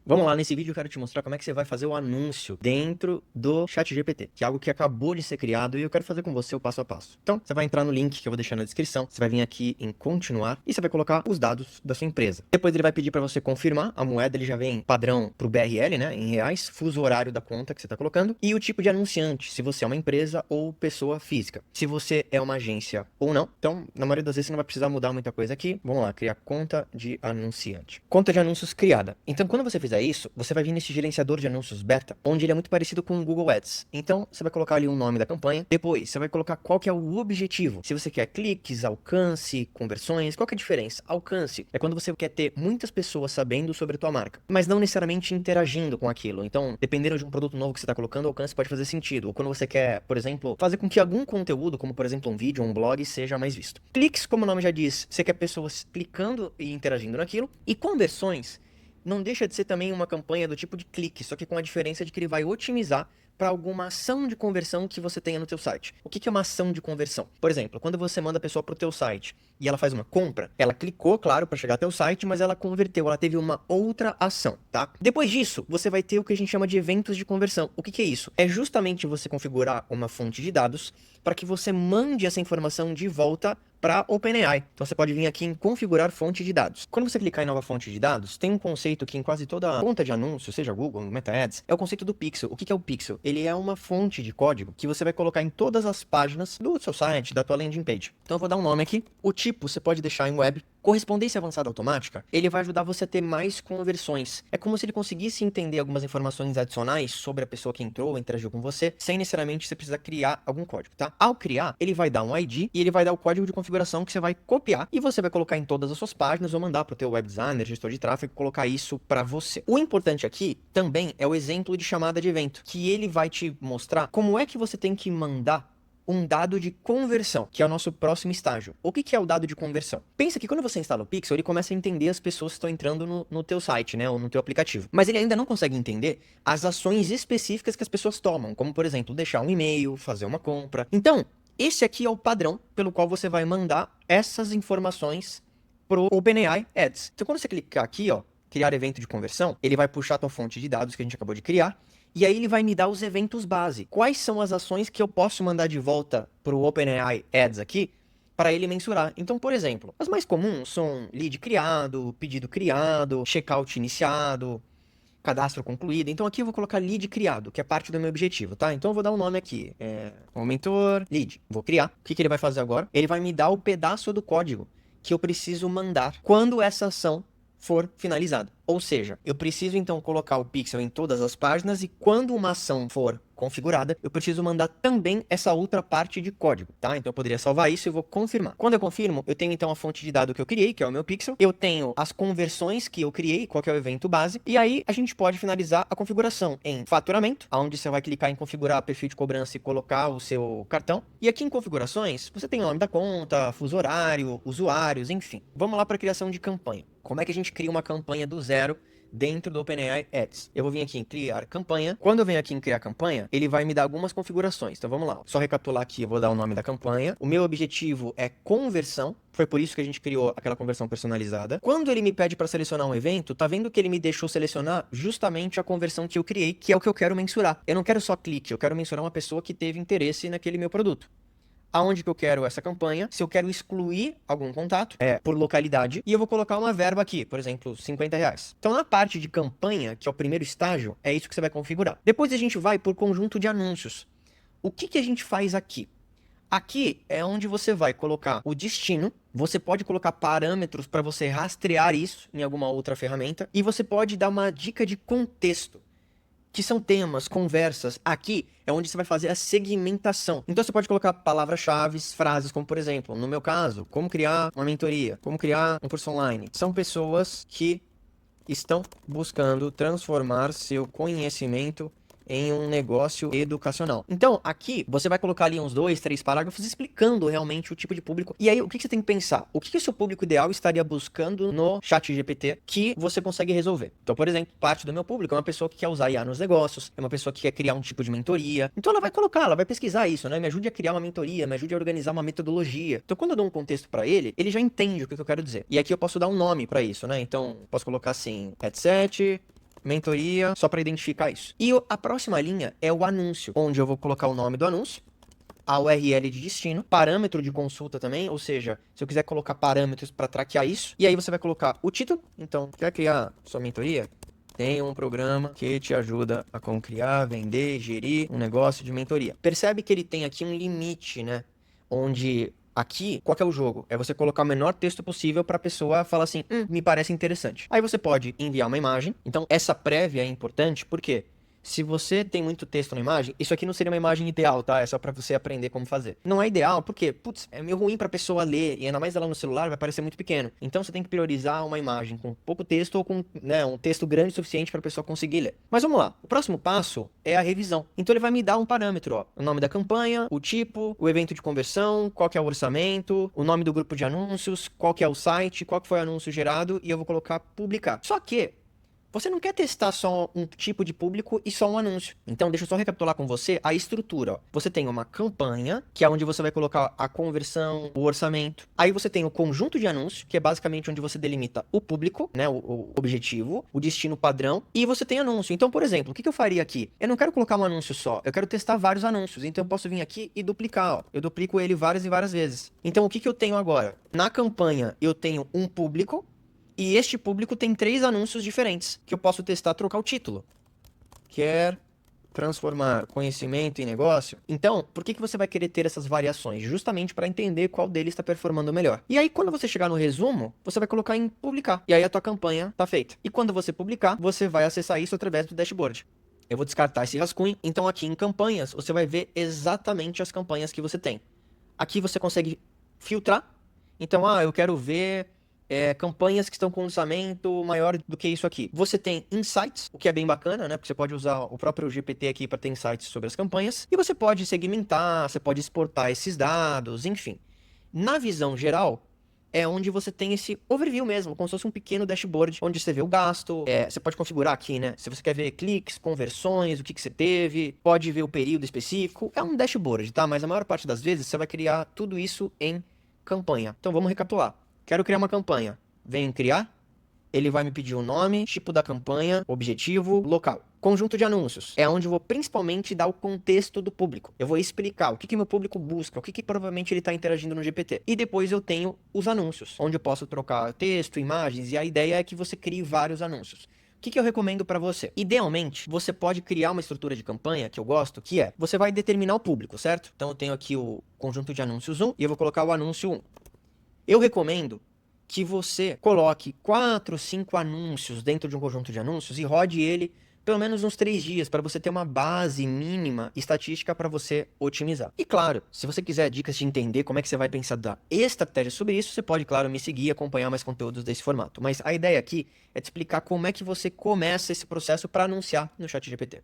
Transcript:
Vamos lá, nesse vídeo eu quero te mostrar como é que você vai fazer o anúncio dentro do ChatGPT, que é algo que acabou de ser criado e eu quero fazer com você o passo a passo. Então, você vai entrar no link que eu vou deixar na descrição, você vai vir aqui em continuar e você vai colocar os dados da sua empresa. Depois ele vai pedir para você confirmar, a moeda ele já vem padrão para o BRL, né, em reais, fuso horário da conta que você está colocando e o tipo de anunciante, se você é uma empresa ou pessoa física. Se você é uma agência ou não, então na maioria das vezes você não vai precisar mudar muita coisa aqui. Vamos lá, criar conta de anunciante. Conta de anúncios criada. Então quando você fizer isso, você vai vir nesse gerenciador de anúncios beta, onde ele é muito parecido com o Google Ads. Então, você vai colocar ali o nome da campanha. Depois, você vai colocar qual que é o objetivo. Se você quer cliques, alcance, conversões, qual que é a diferença? Alcance é quando você quer ter muitas pessoas sabendo sobre a tua marca, mas não necessariamente interagindo com aquilo. Então, dependendo de um produto novo que você está colocando, o alcance pode fazer sentido. Ou quando você quer, por exemplo, fazer com que algum conteúdo, como por exemplo um vídeo ou um blog, seja mais visto. Cliques, como o nome já diz, você quer pessoas clicando e interagindo naquilo. E conversões não deixa de ser também uma campanha do tipo de clique, só que com a diferença de que ele vai otimizar para alguma ação de conversão que você tenha no teu site. O que é uma ação de conversão? Por exemplo, quando você manda a pessoa para o teu site e ela faz uma compra, ela clicou, claro, para chegar até o site, mas ela converteu, ela teve uma outra ação, tá? Depois disso, você vai ter o que a gente chama de eventos de conversão. O que é isso? É justamente você configurar uma fonte de dados para que você mande essa informação de volta para OpenAI. Então você pode vir aqui em configurar fonte de dados. Quando você clicar em nova fonte de dados, tem um conceito que em quase toda conta de anúncio, seja Google, Meta Ads, é o conceito do pixel. O que é o pixel? Ele é uma fonte de código que você vai colocar em todas as páginas do seu site, da tua landing page. Então eu vou dar um nome aqui. O tipo você pode deixar em web. Correspondência avançada automática, ele vai ajudar você a ter mais conversões. É como se ele conseguisse entender algumas informações adicionais sobre a pessoa que entrou ou interagiu com você, sem necessariamente você precisar criar algum código, tá? Ao criar, ele vai dar um ID e ele vai dar o código de configuração que você vai copiar e você vai colocar em todas as suas páginas ou mandar para o teu web designer, gestor de tráfego, colocar isso para você. O importante aqui também é o exemplo de chamada de evento, que ele vai te mostrar como é que você tem que mandar um dado de conversão, que é o nosso próximo estágio. O que é o dado de conversão? Pensa que quando você instala o Pixel, ele começa a entender as pessoas que estão entrando no teu site, né, ou no teu aplicativo. Mas ele ainda não consegue entender as ações específicas que as pessoas tomam, como por exemplo, deixar um e-mail, fazer uma compra. Então, esse aqui é o padrão pelo qual você vai mandar essas informações pro OpenAI Ads. Então, quando você clicar aqui, ó, criar evento de conversão, ele vai puxar a tua fonte de dados que a gente acabou de criar, e aí ele vai me dar os eventos base. Quais são as ações que eu posso mandar de volta para o OpenAI Ads aqui para ele mensurar? Então, por exemplo, as mais comuns são lead criado, pedido criado, checkout iniciado, cadastro concluído. Então aqui eu vou colocar lead criado, que é parte do meu objetivo, tá? Então eu vou dar um nome aqui, aumentor lead. Vou criar. O que ele vai fazer agora? Ele vai me dar o pedaço do código que eu preciso mandar quando essa ação for finalizada. Ou seja, eu preciso então colocar o pixel em todas as páginas e quando uma ação for configurada, eu preciso mandar também essa outra parte de código, tá? Então eu poderia salvar isso e vou confirmar. Quando eu confirmo, eu tenho então a fonte de dado que eu criei, que é o meu pixel, eu tenho as conversões que eu criei, qual que é o evento base, e aí a gente pode finalizar a configuração em faturamento, onde você vai clicar em configurar perfil de cobrança e colocar o seu cartão. E aqui em configurações, você tem o nome da conta, fuso horário, usuários, enfim. Vamos lá para a criação de campanha. Como é que a gente cria uma campanha do zero dentro do OpenAI Ads? Eu vou vir aqui em criar campanha. Quando eu venho aqui em criar campanha, ele vai me dar algumas configurações. Então vamos lá. Só recapitular aqui, eu vou dar o nome da campanha. O meu objetivo é conversão. Foi por isso que a gente criou aquela conversão personalizada. Quando ele me pede para selecionar um evento, tá vendo que ele me deixou selecionar justamente a conversão que eu criei, que é o que eu quero mensurar. Eu não quero só clique, eu quero mensurar uma pessoa que teve interesse naquele meu produto. Aonde que eu quero essa campanha, se eu quero excluir algum contato, por localidade, e eu vou colocar uma verba aqui, por exemplo, R$50. Então, na parte de campanha, que é o primeiro estágio, é isso que você vai configurar. Depois a gente vai por conjunto de anúncios. O que a gente faz aqui? Aqui é onde você vai colocar o destino, você pode colocar parâmetros para você rastrear isso em alguma outra ferramenta, e você pode dar uma dica de contexto, que são temas, conversas. Aqui é onde você vai fazer a segmentação. Então você pode colocar palavras-chave, frases, como por exemplo, no meu caso, como criar uma mentoria, como criar um curso online. São pessoas que estão buscando transformar seu conhecimento em um negócio educacional. Então, aqui, você vai colocar ali uns 2, 3 parágrafos explicando realmente o tipo de público. E aí, o que você tem que pensar? O que o seu público ideal estaria buscando no ChatGPT que você consegue resolver? Então, por exemplo, parte do meu público é uma pessoa que quer usar IA nos negócios, é uma pessoa que quer criar um tipo de mentoria. Então, ela vai colocar, ela vai pesquisar isso, né? Me ajude a criar uma mentoria, me ajude a organizar uma metodologia. Então, quando eu dou um contexto para ele já entende o que eu quero dizer. E aqui eu posso dar um nome para isso, né? Então, posso colocar assim, headset mentoria, só para identificar isso. E a próxima linha é o anúncio, onde eu vou colocar o nome do anúncio, a URL de destino, parâmetro de consulta também, ou seja, se eu quiser colocar parâmetros para traquear isso, e aí você vai colocar o título. Então, quer criar sua mentoria? Tem um programa que te ajuda a como criar, vender, gerir um negócio de mentoria. Percebe que ele tem aqui um limite, né? Onde aqui, qual que é o jogo? É você colocar o menor texto possível para a pessoa falar assim, me parece interessante. Aí você pode enviar uma imagem. Então, essa prévia é importante, porque se você tem muito texto na imagem, isso aqui não seria uma imagem ideal, tá? É só pra você aprender como fazer. Não é ideal porque, putz, é meio ruim pra pessoa ler, e ainda mais ela no celular vai parecer muito pequeno. Então você tem que priorizar uma imagem com pouco texto ou com, né, um texto grande o suficiente pra pessoa conseguir ler. Mas vamos lá. O próximo passo é a revisão. Então ele vai me dar um parâmetro, ó. O nome da campanha, o tipo, o evento de conversão, qual que é o orçamento, o nome do grupo de anúncios, qual que é o site, qual que foi o anúncio gerado, e eu vou colocar publicar. Só que você não quer testar só um tipo de público e só um anúncio. Então, deixa eu só recapitular com você a estrutura. Ó. Você tem uma campanha, que é onde você vai colocar a conversão, o orçamento. Aí você tem o conjunto de anúncios, que é basicamente onde você delimita o público, né, o objetivo, o destino padrão, e você tem anúncio. Então, por exemplo, o que eu faria aqui? Eu não quero colocar um anúncio só, eu quero testar vários anúncios. Então, eu posso vir aqui e duplicar. Ó. Eu duplico ele várias e várias vezes. Então, o que eu tenho agora? Na campanha, eu tenho um público, e este público tem 3 anúncios diferentes, que eu posso testar, trocar o título. Quer transformar conhecimento em negócio? Então, por que você vai querer ter essas variações? Justamente para entender qual deles está performando melhor. E aí, quando você chegar no resumo, você vai colocar em publicar. E aí a tua campanha está feita. E quando você publicar, você vai acessar isso através do dashboard. Eu vou descartar esse rascunho. Então, aqui em campanhas, você vai ver exatamente as campanhas que você tem. Aqui você consegue filtrar. Então, eu quero ver campanhas que estão com orçamento maior do que isso aqui. Você tem insights, o que é bem bacana, né? Porque você pode usar o próprio GPT aqui para ter insights sobre as campanhas. E você pode segmentar, você pode exportar esses dados, enfim. Na visão geral, é onde você tem esse overview mesmo, como se fosse um pequeno dashboard, onde você vê o gasto, você pode configurar aqui, né? Se você quer ver cliques, conversões, o que você teve, pode ver o período específico. É um dashboard, tá? Mas a maior parte das vezes você vai criar tudo isso em campanha. Então vamos recapitular. Quero criar uma campanha. Venho em criar. Ele vai me pedir o nome, tipo da campanha, objetivo, local. Conjunto de anúncios. É onde eu vou principalmente dar o contexto do público. Eu vou explicar o que meu público busca, o que provavelmente ele está interagindo no GPT. E depois eu tenho os anúncios, onde eu posso trocar texto, imagens, e a ideia é que você crie vários anúncios. O que eu recomendo para você? Idealmente, você pode criar uma estrutura de campanha, que eu gosto, que é, você vai determinar o público, certo? Então eu tenho aqui o conjunto de anúncios 1, e eu vou colocar o anúncio 1. Eu recomendo que você coloque 4, 5 anúncios dentro de um conjunto de anúncios e rode ele pelo menos uns 3 dias para você ter uma base mínima estatística para você otimizar. E claro, se você quiser dicas de entender como é que você vai pensar da estratégia sobre isso, você pode, claro, me seguir e acompanhar mais conteúdos desse formato. Mas a ideia aqui é te explicar como é que você começa esse processo para anunciar no ChatGPT.